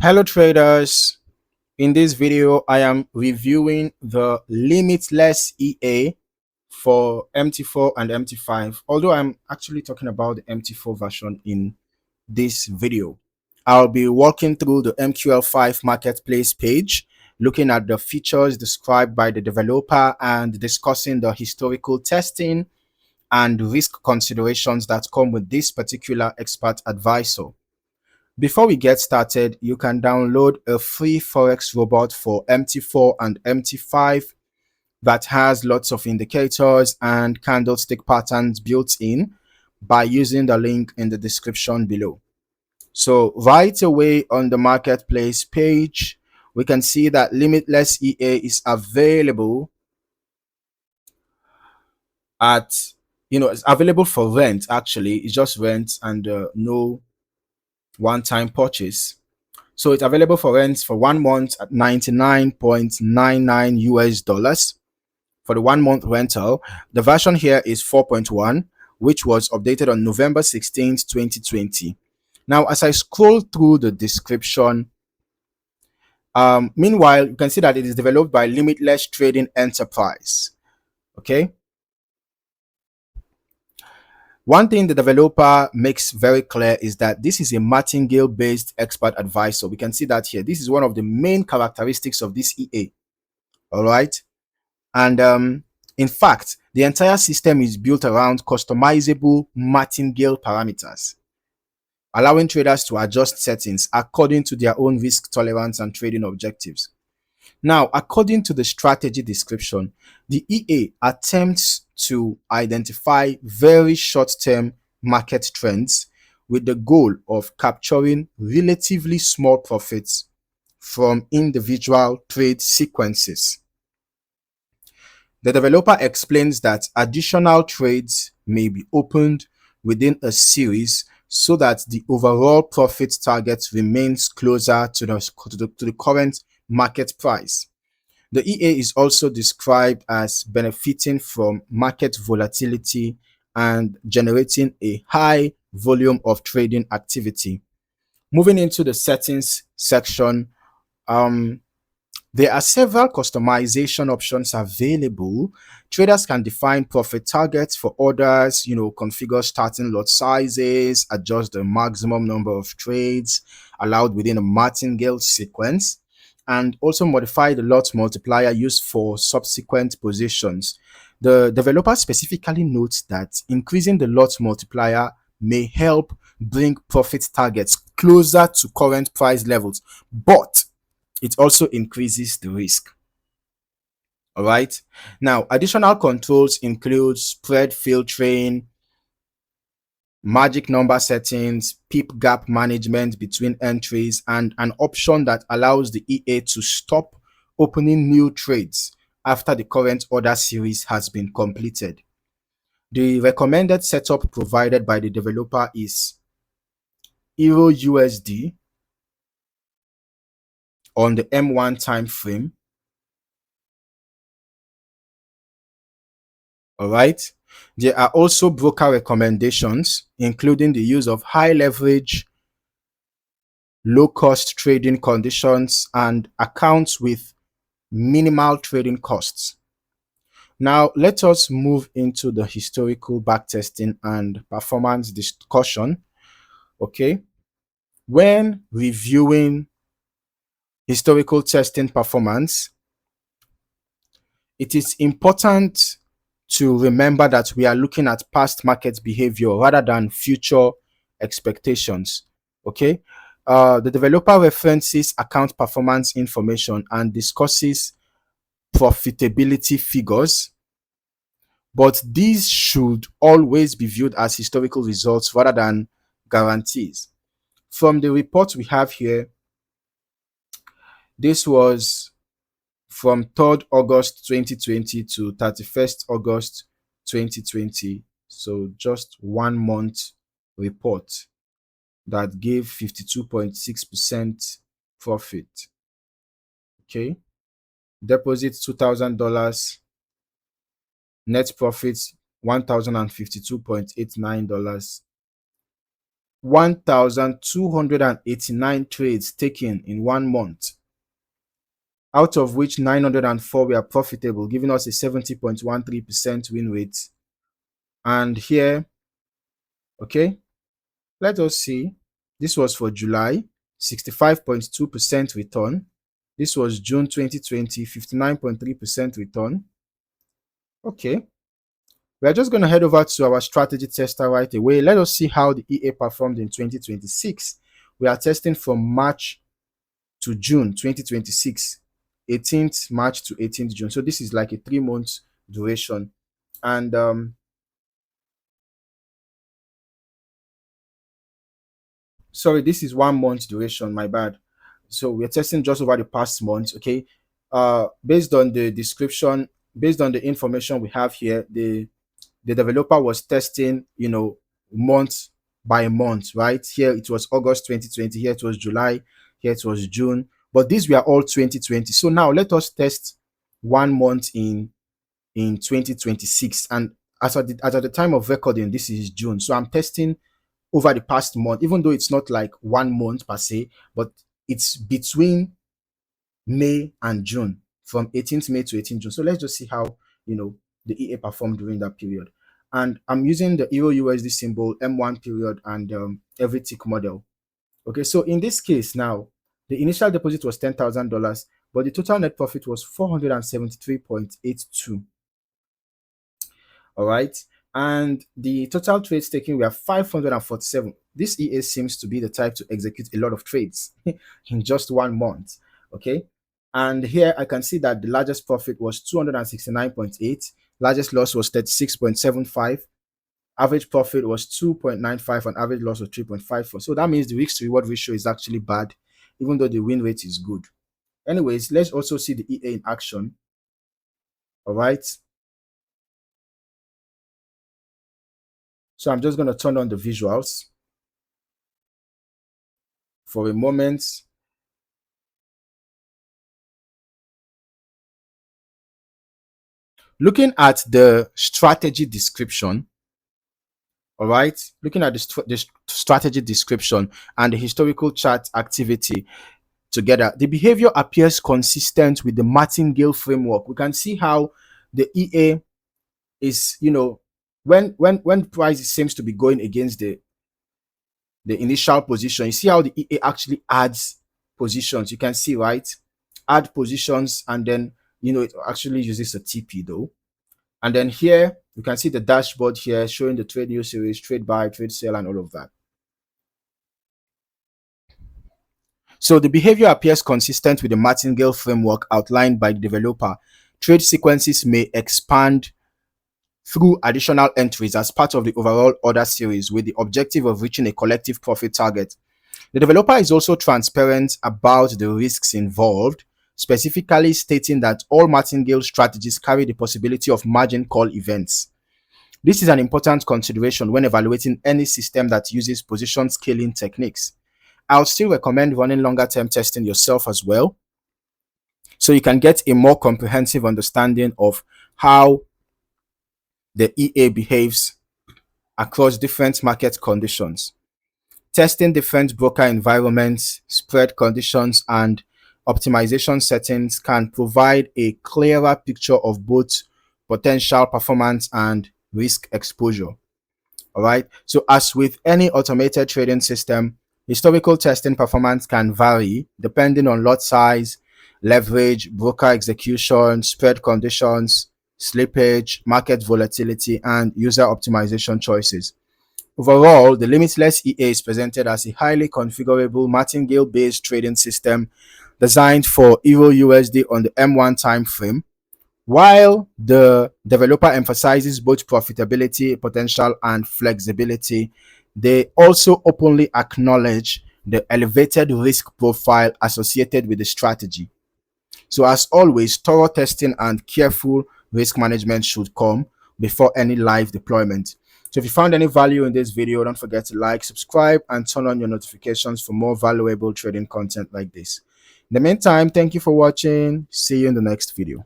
Hello traders, in this video I am reviewing the Limitless EA for MT4 and MT5, although I'm actually talking about the MT4 version in this video. I'll be walking through the MQL5 Marketplace page, looking at the features described by the developer and discussing the historical testing and risk considerations that come with this particular expert advisor. Before we get started, you can download a free Forex robot for MT4 and MT5 that has lots of indicators and candlestick patterns built in by using the link in the description below. So right away on the marketplace page, we can see that Limitless EA is available at, it's available for rent. Actually, it's just rent and no one-time purchase. So it's available for rent for 1 month at 99.99 US dollars for the 1 month rental. The version here is 4.1, which was updated on November 16th, 2020. Now, as I scroll through the description, meanwhile, you can see that it is developed by Limitless Trading Enterprise. Okay. One thing the developer makes very clear is that this is a martingale-based expert advisor. We can see that here. This is one of the main characteristics of this EA. All right. And in fact, the entire system is built around customizable martingale parameters, allowing traders to adjust settings according to their own risk tolerance and trading objectives. Now, according to the strategy description, the EA attempts to identify very short-term market trends with the goal of capturing relatively small profits from individual trade sequences. The developer explains that additional trades may be opened within a series so that the overall profit target remains closer to the current market price. The EA is also described as benefiting from market volatility and generating a high volume of trading activity. Moving into the settings section, there are several customization options available. Traders can define profit targets for orders, configure starting lot sizes, adjust the maximum number of trades allowed within a martingale sequence, and also modify the lot multiplier used for subsequent positions. The developer specifically notes that increasing the lot multiplier may help bring profit targets closer to current price levels, but it also increases the risk. All right. Now, additional controls include spread filtering, magic number settings, pip gap management between entries, and an option that allows the EA to stop opening new trades after the current order series has been completed. The recommended setup provided by the developer is Euro USD on the M1 time frame. All right. There are also broker recommendations, including the use of high leverage, low cost trading conditions, and accounts with minimal trading costs. Now, let us move into the historical backtesting and performance discussion. Okay. When reviewing historical testing performance, it is important to remember that we are looking at past market behavior rather than future expectations. Okay. The developer references account performance information and discusses profitability figures, but these should always be viewed as historical results rather than guarantees. From the report we have here, this was from 3rd August 2020 to 31st August 2020. So just 1 month report that gave 52.6% profit. Okay. Deposit $2,000. Net profits $1,052.89. 1,289 trades taken in 1 month, out of which 904 were profitable, giving us a 70.13% win rate. And here, okay, let us see. This was for July, 65.2% return. This was June 2020, 59.3% return. Okay. We're just going to head over to our strategy tester right away. Let us see how the EA performed in 2026. We are testing from March to June 2026, 18th March to 18th June. So this is like a 3 month duration. And sorry, this is 1 month duration, my bad. So we're testing just over the past month. Okay. Based on the description, based on the information we have here, the developer was testing, month by month, right? Here it was August 2020, here it was July, here it was June, but these were all 2020. So now let us test 1 month in 2026. And as at the time of recording, this is June. So I'm testing over the past month, even though it's not like 1 month per se, but it's between May and June, from 18th May to 18th June. So let's just see how the EA performed during that period. And I'm using the Euro USD symbol, M1 period, and every tick model. Okay, so in this case now, the initial deposit was $10,000, but the total net profit was 473.82. All right, and the total trades taken were 547. This EA seems to be the type to execute a lot of trades in just 1 month. Okay, and here I can see that the largest profit was 269.8, largest loss was 36.75, average profit was 2.95, and average loss was 3.54. So that means the risk to reward ratio is actually bad, even though the win rate is good. Anyways, let's also see the EA in action. All right, so I'm just going to turn on the visuals for a moment. Looking at the strategy description, all right, looking at the strategy description and the historical chart activity together, the behavior appears consistent with the martingale framework. We can see how the EA is, when price seems to be going against the initial position, you see how the EA actually adds positions. You can see, right? Add positions, and then it actually uses a TP though. And then here you can see the dashboard here showing the trade new series, trade buy, trade sell, and all of that. So the behavior appears consistent with the martingale framework outlined by the developer. Trade sequences may expand through additional entries as part of the overall order series with the objective of reaching a collective profit target. The developer is also transparent about the risks involved, specifically stating that all martingale strategies carry the possibility of margin call events. This is an important consideration when evaluating any system that uses position scaling techniques. I would still recommend running longer term testing yourself as well, so you can get a more comprehensive understanding of how the EA behaves across different market conditions. Testing different broker environments, spread conditions, and optimization settings can provide a clearer picture of both potential performance and risk exposure. All right. So, as with any automated trading system, historical testing performance can vary depending on lot size, leverage, broker execution, spread conditions, slippage, market volatility, and user optimization choices. Overall, the Limitless EA is presented as a highly configurable martingale-based trading system designed for Euro USD on the M1 time frame. While the developer emphasizes both profitability potential and flexibility, they also openly acknowledge the elevated risk profile associated with the strategy. So, as always, thorough testing and careful risk management should come before any live deployment. So, if you found any value in this video, don't forget to like, subscribe, and turn on your notifications for more valuable trading content like this. In the meantime, thank you for watching. See you in the next video.